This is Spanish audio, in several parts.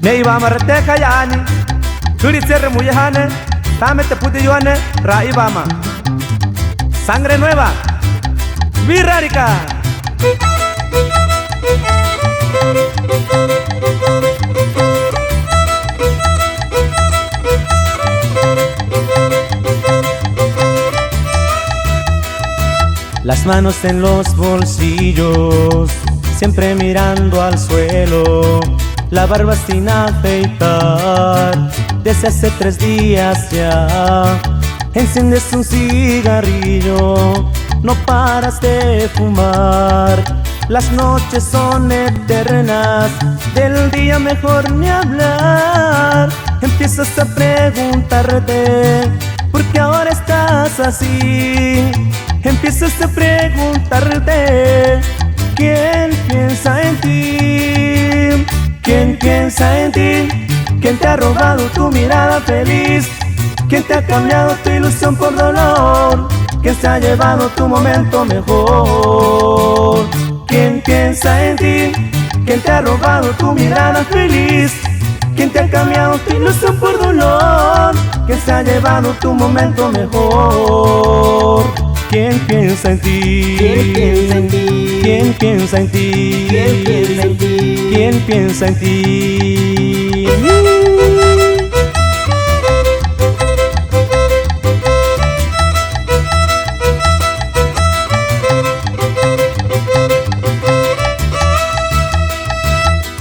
Neiva marate kayani Turi cerre muyehane Tamete putiyone Raibama Sangre nueva Virrárica. Las manos en los bolsillos, siempre mirando al suelo, la barba sin afeitar, desde hace 3 días ya. Enciendes un cigarrillo, no paras de fumar. Las noches son eternas, del día mejor ni hablar. Empiezas a preguntarte, ¿por qué ahora estás así? Empiezas a preguntarte, ¿quién piensa en ti? ¿Quién piensa en ti? ¿Quién te ha robado tu mirada feliz? ¿Quién te ha cambiado tu ilusión por dolor? ¿Quién se ha llevado tu momento mejor? ¿Quién piensa en ti? ¿Quién te ha robado tu mirada feliz? ¿Quién te ha cambiado tu ilusión por dolor? ¿Quién se ha llevado tu momento mejor? ¿Quién piensa en ti? ¿Quién piensa en ti? ¿Quién piensa en ti? ¿Quién piensa en ti? ¿Quién piensa en ti?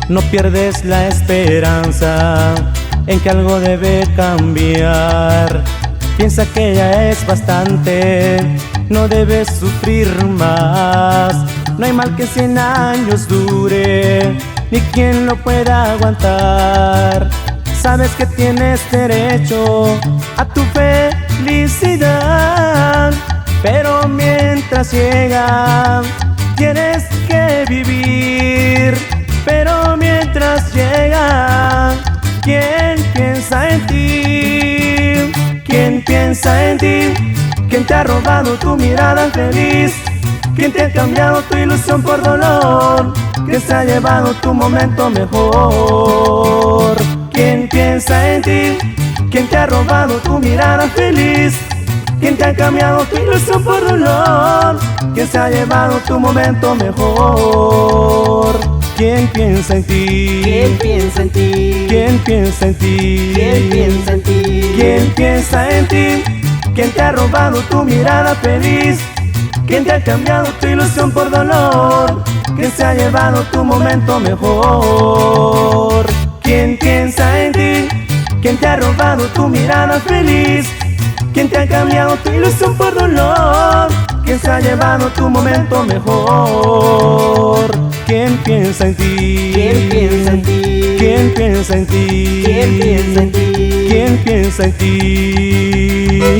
No pierdes la esperanza en que algo debe cambiar. Piensa que ya es bastante, no debes sufrir más. No hay mal que 100 años dure, ni quien lo pueda aguantar. Sabes que tienes derecho a tu felicidad, pero mientras llega, tienes que vivir. Pero mientras llega, ¿quién piensa en ti? ¿Quién piensa en ti? ¿Quién te ha robado tu mirada feliz? ¿Quién te ha cambiado tu ilusión por dolor? ¿Quién se ha llevado tu momento mejor? ¿Quién piensa en ti? ¿Quién te ha robado tu mirada feliz? ¿Quién te ha cambiado tu ilusión por dolor? ¿Quién se ha llevado tu momento mejor? ¿Quién piensa en ti? ¿Quién piensa en ti? ¿Quién piensa en ti? ¿Quién piensa en ti? ¿Quién piensa en ti? ¿Quién te ha robado tu mirada feliz? ¿Quién te ha cambiado tu ilusión por dolor? ¿Quién se ha llevado tu momento mejor? ¿Quién piensa en ti? ¿Quién te ha robado tu mirada feliz? ¿Quién te ha cambiado tu ilusión por dolor? ¿Quién se ha llevado tu momento mejor? ¿Quién piensa en ti? ¿Quién piensa en ti? ¿Quién piensa en ti? ¿Quién piensa en ti? ¿Quién piensa en ti?